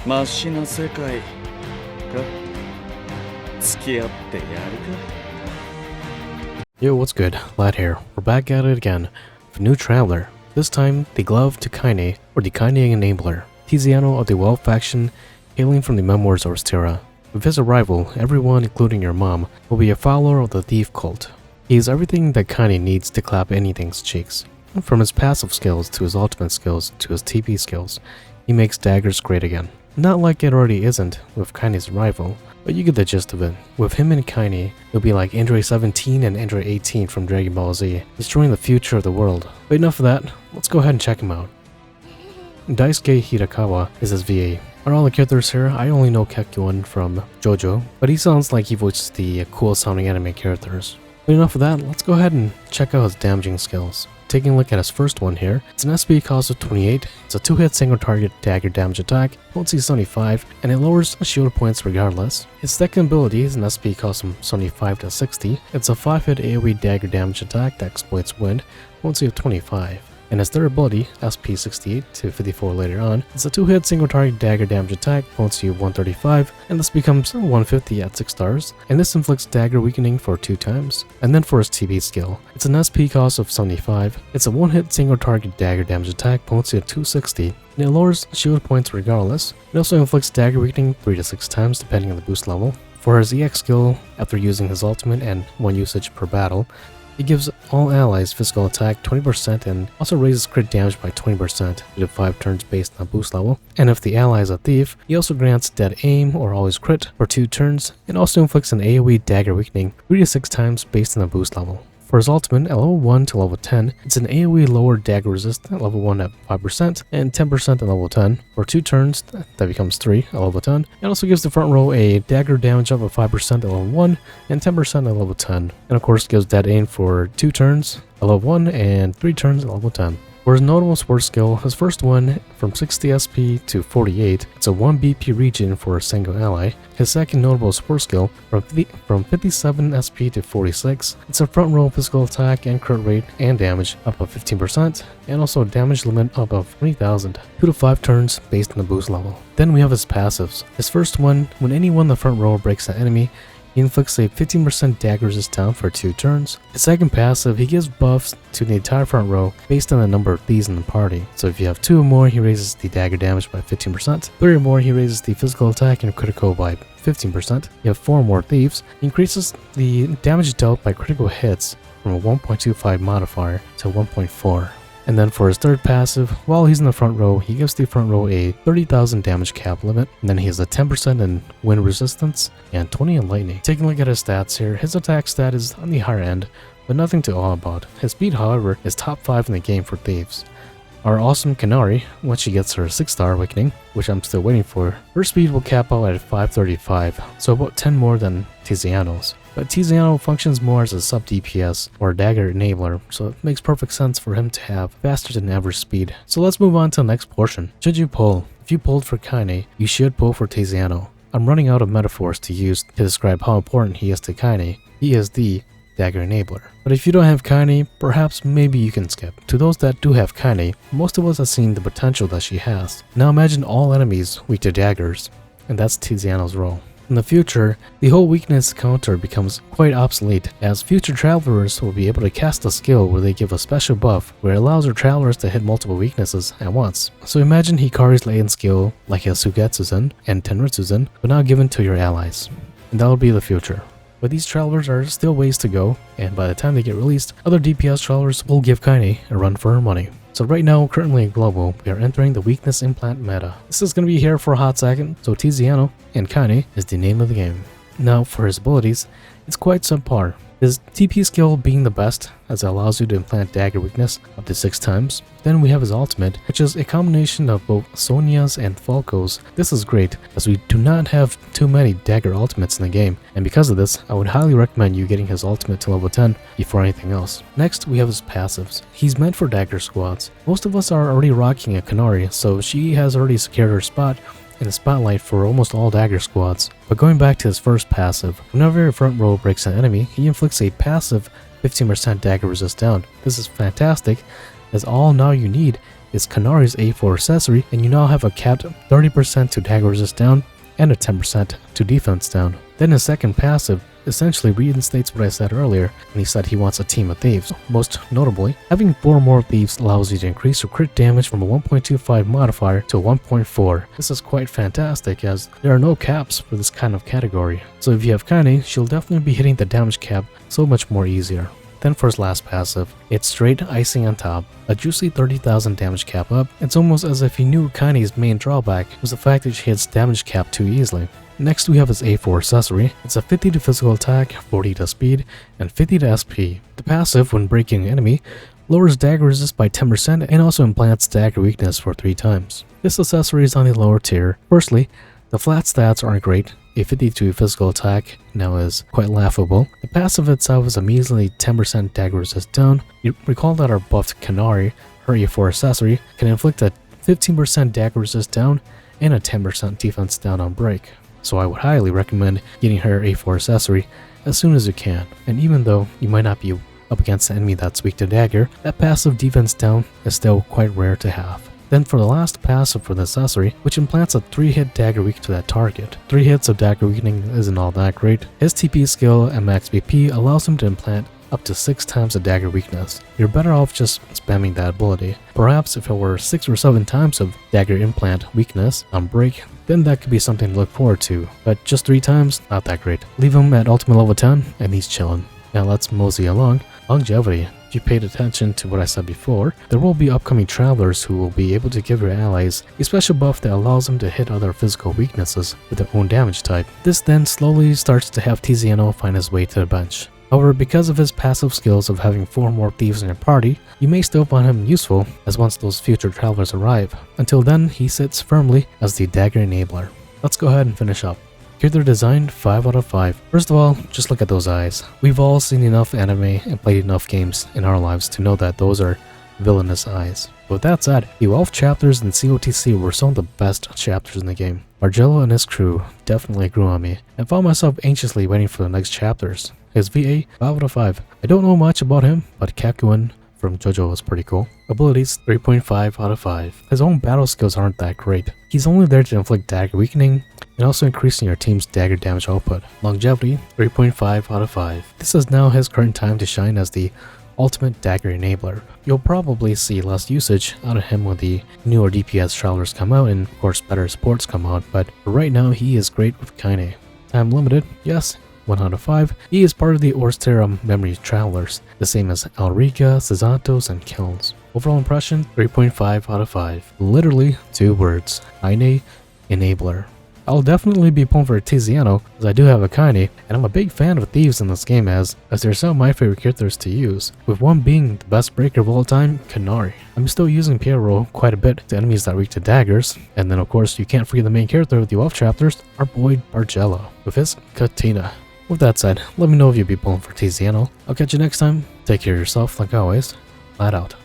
マシな世界か付き合ってやるか Yo, what's good? Lad here. We're back at it again with a new traveler. This time, the Glove to Kaine, or the Kaine Enabler. Tiziano of the Well faction, hailing from the Memoirs of Ostera. With his arrival, everyone, including your mom, will be a follower of the Thief cult. He is everything that Kaine needs to clap anything's cheeks. From his passive skills to his ultimate skills to his TP skills, he makes daggers great again. Not like it already isn't with Kaine's arrival, but you get the gist of it. With him and Kaine, it'll be like Android 17 and Android 18 from Dragon Ball Z, destroying the future of the world. But enough of that, let's go ahead and check him out. Daisuke Hirakawa is his VA. Out of all the characters here, I only know Kekuon from JoJo, but he sounds like he voices the cool sounding anime characters. But enough of that, let's go ahead and check out his damaging skills. Taking a look at his first one here, it's an SP cost of 28, it's a 2-hit single target dagger damage attack, potency 75, and it lowers shield points regardless. His second ability is an SP cost of 75 to 60, it's a 5-hit AoE dagger damage attack that exploits wind, potency of 25. And his third ability, SP 68 to 54 later on, it's a 2-hit single target dagger damage attack, potency of 135, and this becomes 150 at 6 stars, and this inflicts dagger weakening for 2 times. And then for his TP skill, it's an SP cost of 75, it's a 1-hit single target dagger damage attack, potency of 260, and it lowers shield points regardless. It also inflicts dagger weakening 3 to 6 times depending on the boost level. For his EX skill, after using his ultimate and 1 usage per battle, it gives all allies physical attack 20% and also raises crit damage by 20% due to 5 turns based on boost level. And if the ally is a thief, he also grants dead aim or always crit for 2 turns and also inflicts an AoE dagger weakening 3 to 6 times based on the boost level. For his ultimate at level 1 to level 10, it's an AoE lower dagger resist at level 1 at 5% and 10% at level 10. For 2 turns, that becomes 3 at level 10. It also gives the front row a dagger damage up of 5% at level 1 and 10% at level 10. And of course gives dead aim for 2 turns at level 1 and 3 turns at level 10. For his notable sword skill, his first one, from 60 SP to 48, it's a 1 BP regen for a single ally. His second notable sword skill, from 57 SP to 46, it's a front row physical attack and crit rate and damage up of 15%, and also damage limit up of 20,000, 2 to 5 turns based on the boost level. Then we have his passives. His first one, when anyone in the front row breaks an enemy, he inflicts a 15% dagger resist down for 2 turns. His second passive, he gives buffs to the entire front row based on the number of thieves in the party. So if you have 2 or more, he raises the dagger damage by 15%. 3 or more, he raises the physical attack and critical by 15%. You have 4 or more thieves, he increases the damage dealt by critical hits from a 1.25 modifier to 1.4. And then for his third passive, while he's in the front row, he gives the front row a 30,000 damage cap limit, and then he has a 10% in wind resistance and 20 in lightning. Taking a look at his stats here, his attack stat is on the higher end, but nothing to awe about. His speed, however, is top 5 in the game for thieves. Our awesome Canary, once she gets her 6-star awakening, which I'm still waiting for, her speed will cap out at 535, so about 10 more than Tiziano's. But Tiziano functions more as a sub DPS or dagger enabler, so it makes perfect sense for him to have faster than average speed. So let's move on to the next portion. Should you pull? If you pulled for Kaine, you should pull for Tiziano. I'm running out of metaphors to use to describe how important he is to Kaine. He is the dagger enabler. But if you don't have Kaine, perhaps maybe you can skip. To those that do have Kaine, most of us have seen the potential that she has. Now imagine all enemies weak to daggers, and that's Tiziano's role. In the future, the whole weakness counter becomes quite obsolete, as future travelers will be able to cast a skill where they give a special buff where it allows their travelers to hit multiple weaknesses at once. So imagine Hikari's latent skill like his Sugetsuzen and Tenritsuzen, but now given to your allies. And that will be the future. But these travelers are still ways to go, and by the time they get released, other DPS travelers will give Kaine a run for her money. So right now, currently in Global, we are entering the weakness implant meta. This is going to be here for a hot second, so Tiziano and Kaine is the name of the game. Now for his abilities, it's quite subpar. His TP skill being the best, as it allows you to implant dagger weakness up to 6 times. Then we have his ultimate, which is a combination of both Sonia's and Falco's. This is great, as we do not have too many dagger ultimates in the game, and because of this, I would highly recommend you getting his ultimate to level 10 before anything else. Next, we have his passives. He's meant for dagger squads. Most of us are already rocking a Canary, so she has already secured her spot in the spotlight for almost all dagger squads. But going back to his first passive, whenever your front row breaks an enemy, he inflicts a passive 15% dagger resist down. This is fantastic, as all now you need is Kanari's A4 accessory, and you now have a capped 30% to dagger resist down and a 10% to defense down. Then his second passive essentially reinstates what I said earlier when he said he wants a team of thieves. Most notably, having 4 more thieves allows you to increase your crit damage from a 1.25 modifier to a 1.4. This is quite fantastic as there are no caps for this kind of category. So if you have Kaine, she'll definitely be hitting the damage cap so much more easier. Then for his last passive, it's straight icing on top, a juicy 30,000 damage cap up. It's almost as if he knew Kaine's main drawback was the fact that she hits damage cap too easily. Next we have his A4 accessory. It's a 50 to physical attack, 40 to speed, and 50 to SP. The passive, when breaking an enemy, lowers dagger resist by 10% and also implants dagger weakness for 3 times. This accessory is on the lower tier. Firstly, the flat stats aren't great. A 52 physical attack now is quite laughable. The passive itself is a measly 10% dagger resist down. You recall that our buffed Kanari, her A4 accessory, can inflict a 15% dagger resist down and a 10% defense down on break. So I would highly recommend getting her A4 accessory as soon as you can. And even though you might not be up against an enemy that's weak to dagger, that passive defense down is still quite rare to have. Then for the last passive for the accessory, which implants a 3-hit dagger weak to that target. 3 hits of dagger weakening isn't all that great. His TP skill and max BP allows him to implant up to 6 times the dagger weakness. You're better off just spamming that ability. Perhaps if it were 6 or 7 times of dagger implant weakness on break, then that could be something to look forward to. But just 3 times, not that great. Leave him at ultimate level 10 and he's chillin'. Now let's mosey along. Longevity. If you paid attention to what I said before, there will be upcoming travelers who will be able to give your allies a special buff that allows them to hit other physical weaknesses with their own damage type. This then slowly starts to have Tiziano find his way to the bench. However, because of his passive skills of having 4 more thieves in your party, you may still find him useful as once those future travelers arrive. Until then, he sits firmly as the dagger enabler. Let's go ahead and finish up. Character design 5 out of 5. First of all, just look at those eyes. We've all seen enough anime and played enough games in our lives to know that those are villainous eyes. But with that said, the 12 chapters in COTC were some of the best chapters in the game. Margello and his crew definitely grew on me, and found myself anxiously waiting for the next chapters. His VA 5 out of 5. I don't know much about him, but Kakuin from JoJo was pretty cool. Abilities 3.5 out of 5. His own battle skills aren't that great. He's only there to inflict dagger weakening and also increasing your team's dagger damage output. Longevity 3.5 out of 5. This is now his current time to shine as the ultimate dagger enabler. You'll probably see less usage out of him when the newer DPS travelers come out and of course better supports come out, but for right now he is great with Kaine. Time limited, yes, 1 out of 5. He is part of the Orstera memory travelers, the same as Elrica, Cesantos, and Kilns. Overall impression 3.5 out of 5. Literally 2 words. Kaine enabler. I'll definitely be pulling for Tiziano as I do have a Kaine, and I'm a big fan of thieves in this game as they're some of my favorite characters to use, with one being the best breaker of all time, Kanari. I'm still using Piero quite a bit to enemies that are weak to daggers, and then of course you can't forget the main character of the 12 chapters, our boy Bargello, with his Katina. With that said, let me know if you'll be pulling for Tiziano. I'll catch you next time. Take care of yourself like always. Flat out.